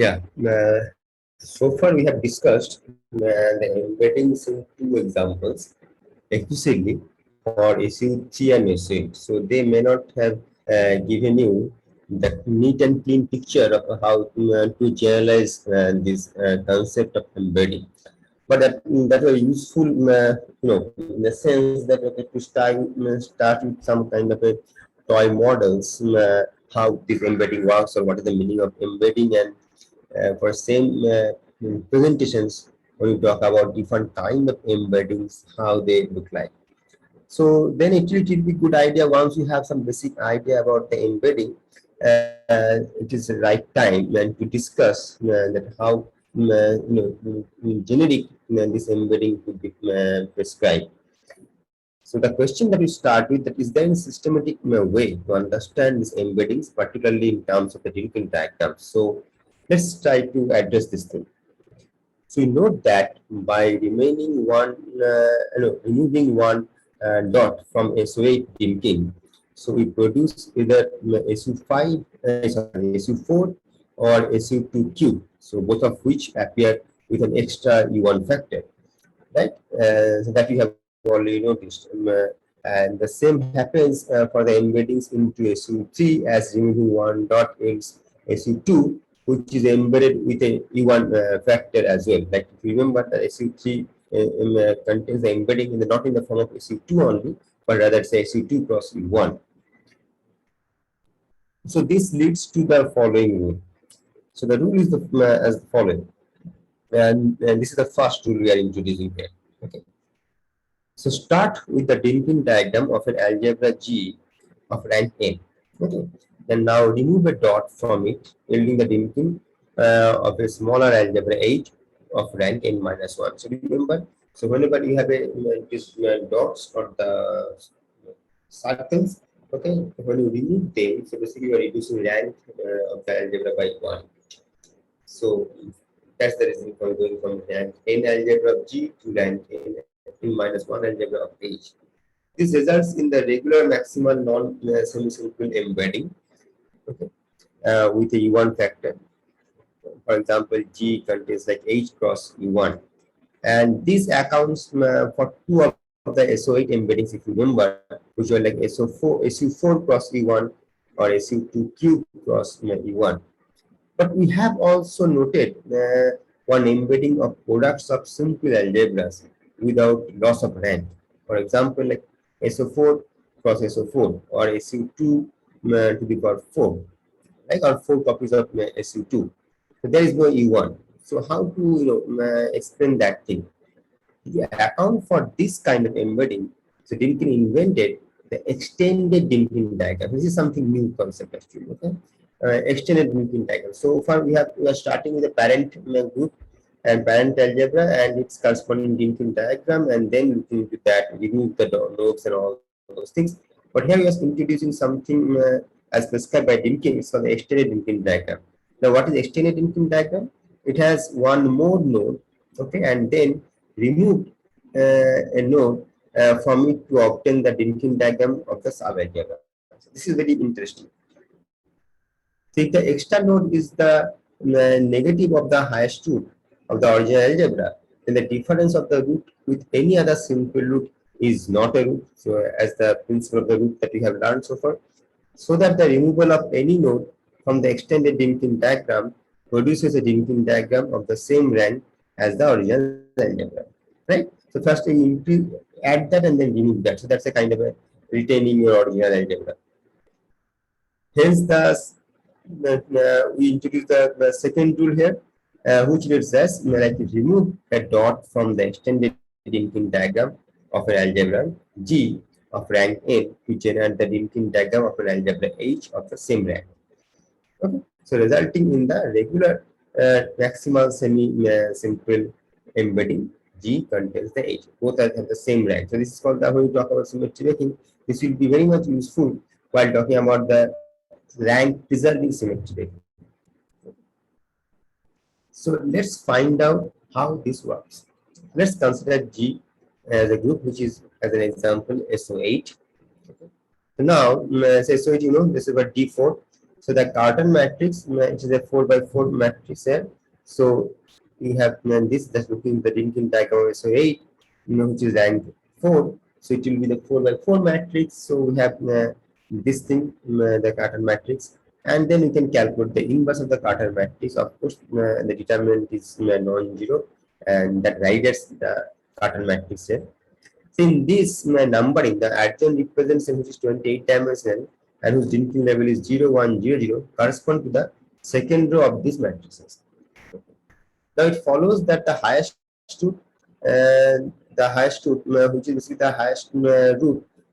Yeah. So far we have discussed the embeddings in two examples explicitly for SU3 and SU8. So they may not have given you the neat and clean picture of how to generalize this concept of embedding. But that was useful, in the sense that okay, to start with some kind of a toy models, how this embedding works or what is the meaning of embedding, and for same presentations when we talk about different kind of embeddings, how they look like. So then actually it will be good idea once you have some basic idea about the embedding. It is the right time and to discuss that how generic this embedding could be prescribed. So the question that we start with, that is there any systematic way to understand these embeddings, particularly in terms of the Dirichlet diagram. So let's try to address this thing. So we note that by removing one dot from SO8 Dimkin, so we produce either SU5, sorry, SU4 or SU2Q. So both of which appear with an extra U1 factor, right? So that we have already noticed. And the same happens for the embeddings into SU3 as removing one dot else SU2, which is embedded with a U1 factor as well. Like if you remember that SU3 contains the embedding in the not in the form of SU2 only, but rather it's SU2 cross U1. So this leads to the following rule. So the rule is as the following, and this is the first rule we are introducing here. Okay. So start with the Dirichlet diagram of an algebra G of rank n. Okay. Then now remove a dot from it, yielding the Dirichlet of a smaller algebra H of rank n minus 1. So remember, so whenever you have a these dots or the circles, okay, when you remove them, so basically you are reducing rank of the algebra by 1. So that's the reason for going from rank n algebra of G to rank n minus 1 algebra of H. This results in the regular maximal non-semi-simple embedding, okay, with a U1 factor. For example, G contains like H cross U1. And this accounts for two of the SO8 embeddings, if you remember, which were like SU4 cross E1 or SU2Q cross E1. But we have also noted one embedding of products of simple algebras without loss of rank. For example, like SO4 cross SO4 or SU2 to the power 4, like or 4 copies of SU2. So there is no E1. So how to explain that thing? To account for this kind of embedding, so Dirichlet invented the extended Dirichlet diagram. This is something new concept actually. Okay, extended Dirichlet diagram. So far we are starting with a parent group and parent algebra and its corresponding Dirichlet diagram, and then looking into that, remove the nodes and all those things. But here we are introducing something as prescribed by Dirichlet. It's called the extended Dirichlet diagram. Now, what is extended Dirichlet diagram? It has one more node, okay, and then removed a node from it to obtain the Dirichlet diagram of the subalgebra. So this is very interesting. So if the extra node is the negative of the highest root of the original algebra, then the difference of the root with any other simple root is not a root. So as the principle of the root that we have learned so far, so that the removal of any node from the extended Dirichlet diagram produces a Dirichlet diagram of the same rank as the original algebra, right? So first you increase, add that and then remove that. So that's a kind of a retaining your original algebra. Hence, we introduce the second rule here, which reads as like remove a dot from the extended Dirichlet diagram of an algebra G of rank n to generate the Dirichlet diagram of an algebra H of the same rank. Okay, so resulting in the regular maximal semi-simple embedding G contains the H. Both have the same rank. So this is called the when we talk about symmetry making. This will be very much useful while talking about the rank preserving symmetry making. So let's find out how this works. Let's consider G as a group, which is as an example SO8. Okay. So now, say SO8, this is what D4. So the Cartan matrix, it is a 4 by 4 matrix here. So we have this, just looking at the linking diagram. So 8, which is rank 4. So it will be the 4 by 4 matrix. So we have this thing, the Cartan matrix. And then we can calculate the inverse of the Cartan matrix. Of course, the determinant is non-zero, and that rides the Cartan matrix here. So in this numbering, the adjoint representation, which is 28 dimensional and whose density level is 0, 1, 0, 0, correspond to the second row of these matrices. Now it follows that the highest root, which is basically the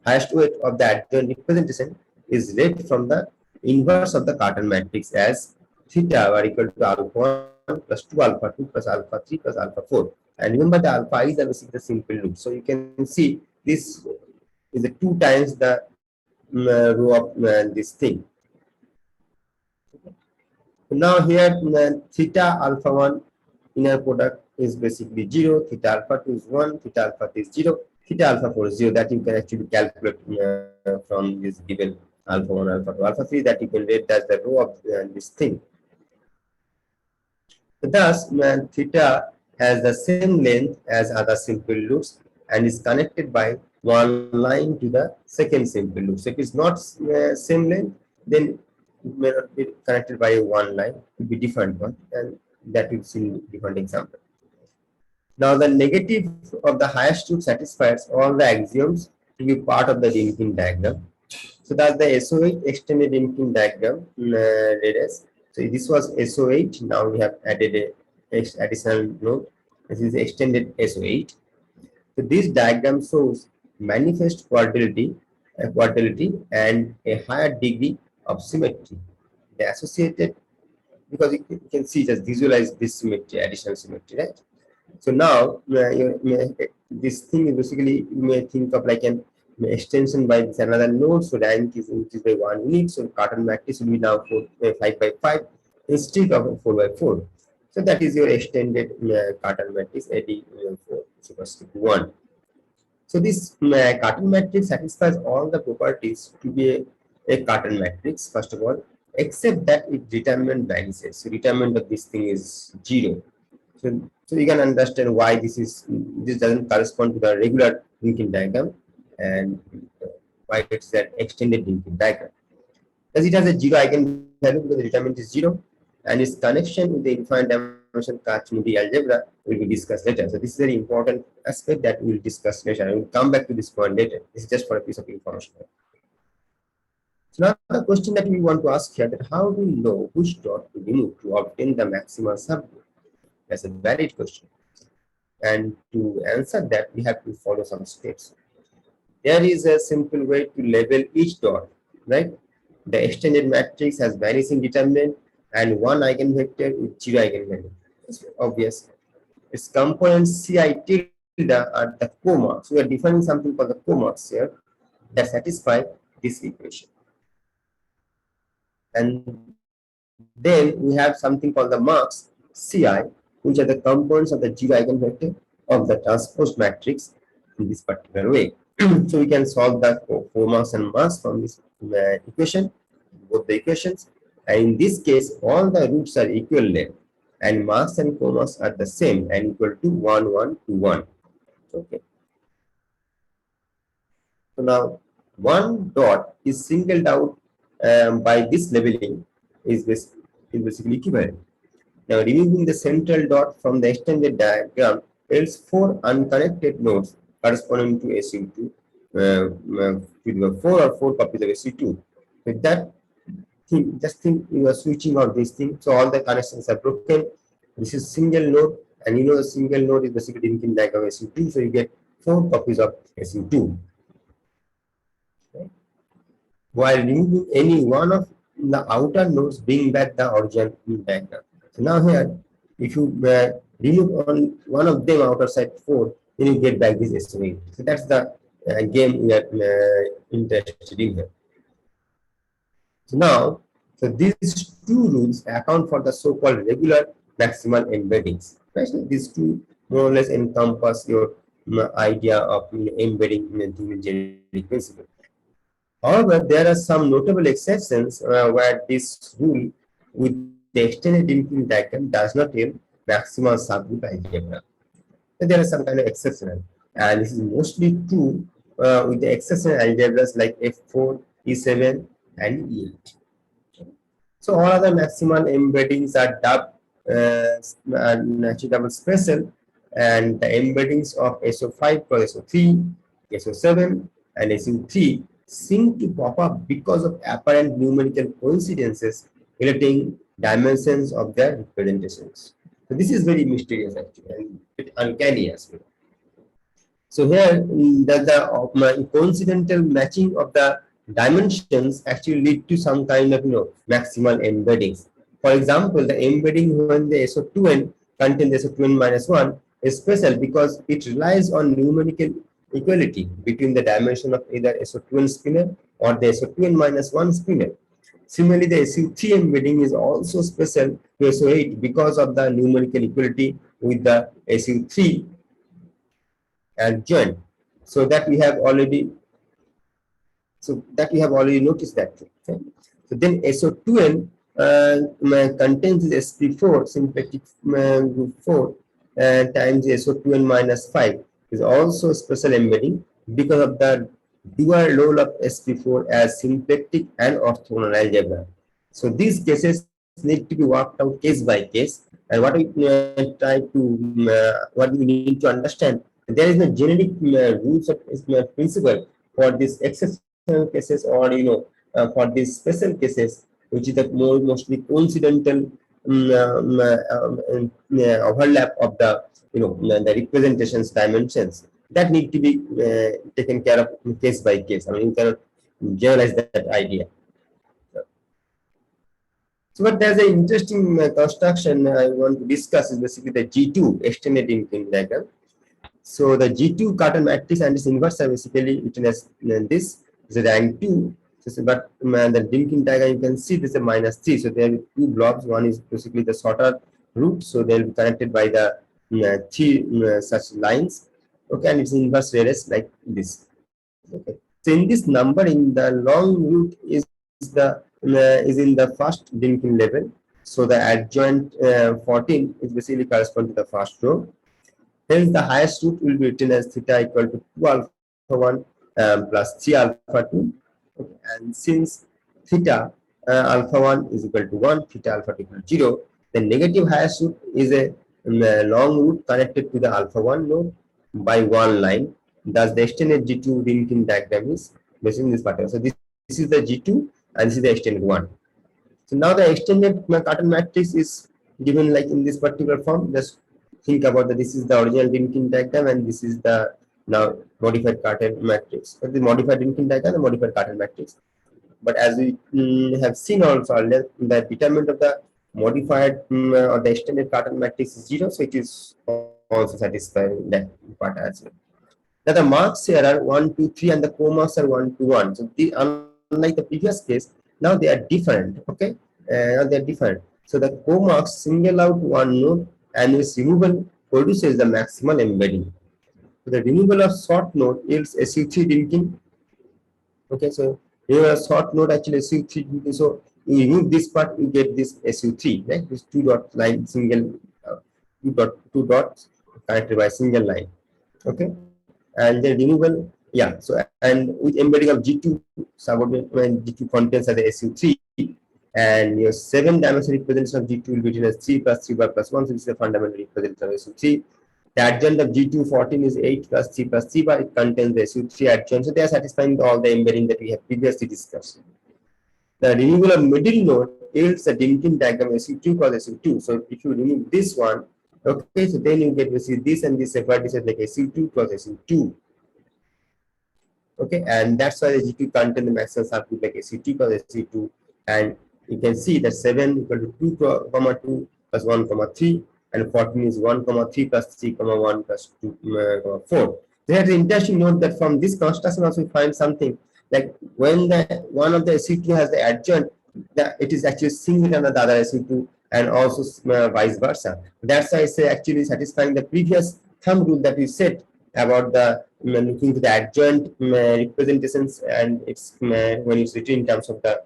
highest weight of the adjoint representation is read from the inverse of the Cartan matrix as theta are equal to alpha 1 plus 2 alpha 2 plus alpha 3 plus alpha 4. And remember the alpha is basically the simple loop. So you can see this is the 2 times the row of this thing. Now here theta alpha 1 inner product is basically 0, theta alpha 2 is 1, theta alpha 3 is 0, theta alpha 4 is 0. That you can actually calculate from this given alpha 1, alpha 2, alpha 3, that you can read as the row of this thing. Thus, theta has the same length as other simple loops and is connected by one line to the second simple loop. So if it's not same length, then it may not be connected by one line, it will be different one, and that we'll see in different example. Now the negative of the highest root satisfies all the axioms to be part of the linking diagram. So that's the SO8 extended linking diagram read as. So this was SO8. Now we have added a additional node. This is extended SO8. So this diagram shows manifest quadrility and a higher degree of symmetry. The associated, because you can see, just visualize this symmetry, additional symmetry, right? So now this thing is basically, you may think of like an extension by this another node. So rank is increased by 1 unit. So Cartan matrix will be now 5 by 5 instead of 4 by 4. So that is your extended Cartan matrix AD4 is equals to 1. So this Cartan matrix satisfies all the properties to be a Cartan matrix, first of all, except that its determinant vanishes. So determinant of this thing is 0. So you can understand why this doesn't correspond to the regular linking diagram, and why it's that extended linking diagram. As it has a 0 eigenvalue because the determinant is 0, and its connection with the infinite dimension Kac-Moody algebra will be discussed later. So this is a very important aspect that we will discuss later. I will come back to this point later. This is just for a piece of information. So now the question that we want to ask here, that how do we know which dot to remove to obtain the maximal subgroup? That's a valid question. And to answer that, we have to follow some steps. There is a simple way to label each dot, right? The extended matrix has vanishing determinant and one eigenvector with 0 eigenvalue. It's obvious. Its components Ci tilde are the comarks. We are defining something called the comarks here that satisfy this equation. And then we have something called the marks Ci, which are the components of the 0 eigenvector of the transposed matrix in this particular way. So we can solve the comarks and marks from this equation, both the equations. And in this case, all the roots are equal length, and marks and comarks are the same and equal to 1, 1, 2, 1. Okay. So now one dot is singled out by this labeling is basically equivalent. Now removing the central dot from the extended diagram yields 4 unconnected nodes corresponding to SU2 with 4 or 4 copies of SU2. With that thing, just think you are switching on this thing, so all the connections are broken. This is single node, and you know the single node is basically linking diagram SU2, so you get 4 copies of SU2. Okay. While removing any one of the outer nodes, bring back the original diagram. So now here, if you remove on one of them outer side 4, then you get back this estimate. So that's the game we are interested in here. So now, so these two rules account for the so-called regular maximal embeddings. Right? So these two more or less encompass your idea of embedding in the generic principle. However, there are some notable exceptions where this rule with the extended infinite diagram does not yield maximal subgroup algebra. There are some kind of exceptional, and this is mostly true with the exceptional algebras like F4, E7, and E8. So all other maximal embeddings are dubbed double special, and the embeddings of SO5 plus SO3, SO7, and SO3 seem to pop up because of apparent numerical coincidences relating dimensions of their representations. So this is very mysterious actually, and bit uncanny as well. So here, the coincidental matching of the dimensions actually lead to some kind of maximal embeddings. For example, the embedding when the SO2n contains SO2n minus 1 is special because it relies on numerical equality between the dimension of either SO2n spinor or the SO2n minus 1 spinor. Similarly, the SU3 embedding is also special to SO8 because of the numerical equality with the SU3 and join. So that we have already noticed that. Okay? So then SO2n contains sp4 symplectic group 4 times SO2n minus 5 is also special embedding because of the dual role of sp4 as symplectic and orthogonal algebra. So these cases need to be worked out case by case, and what we try to what we need to understand, there is no generic rules of principle for this exceptional cases, or for these special cases, which is the mostly coincidental overlap of the the representations dimensions that need to be taken care of case by case. I mean, you cannot generalize that idea. So, but there's an interesting construction I want to discuss is basically the G2 extended infinite diagram. So the G2 Cartan matrix and its inverse are basically written as this is a rank 2. So, but the Dimkin diagram you can see this is a minus 3. So there are two blobs. One is basically the shorter root. So they'll be connected by the three such lines. Okay, and it's inverse radius like this. Okay. So in this numbering, the long root is in the first Dimkin level. So the adjoint 14 is basically correspond to the first row. Hence, the highest root will be written as theta equal to 2 alpha 1 plus 3 alpha 2. Okay. And since theta alpha 1 is equal to 1, theta alpha 2 equal to 0, the negative highest root is a long root connected to the alpha 1 node by one line. Thus, the extended G2 Ringkin diagram is based on this pattern. So, this is the G2 and this is the extended one. So, now the extended Cartan matrix is given like in this particular form. Just think about that this is the original Ringkin diagram and this is the now modified Cartan matrix. But the modified Ringkin diagram and modified Cartan matrix. But as we have seen also earlier, the determinant of the modified or the extended Cartan matrix is 0, so it is also satisfying that part as well. Now the marks here are 1, 2, 3, and the co-marks are 1, 2, 1. So unlike the previous case, now they are different. Okay, now they are different. So the co-marks single out one node, and its removal produces the maximal embedding. So the removal of short node yields SU3 linking. Okay, so here a short node actually SU3. So you remove this part, you get this SU3, right? This two dot line single, two dots connected by single line. Okay, and the removal, yeah. So and with embedding of G2 subordinate when G2 contains as the SU3, and your 7-dimensional representation of G2 will be written as 3 plus 3 bar plus 1. So this is a fundamental representation of SU3. The adjoint of G2 14 is 8 plus 3 plus 3 bar. It contains the SU3 adjoint. So they are satisfying all the embedding that we have previously discussed. The removal of middle node yields a Dimkin diagram SU2 plus SU2. So if you remove this one, okay, so then you get to see this and this separate is like SU2 plus SU2. Okay, and that's why the G2 contain the maximum subgroup like SU2 plus SU2, and you can see that 7 equal to 2 comma 2 plus 1 comma 3, and 14 is 1 comma 3 plus 3 comma 1 plus 2 comma 4. There's an interesting note that from this construction also we find something like when the one of the SU2 has the adjoint, it is actually single under the other SU2, and also vice versa. That's why I say actually satisfying the previous thumb rule that we said about the looking to the adjoint representations, and it's when it's written in terms of the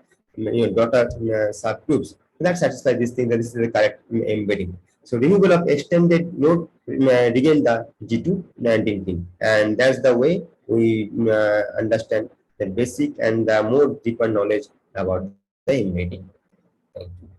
daughter subgroups, that satisfies this thing that this is the correct embedding. So removal of extended node regain the G2 linking, and that's the way we understand the basic and the more deeper knowledge about the embedding. Thank you.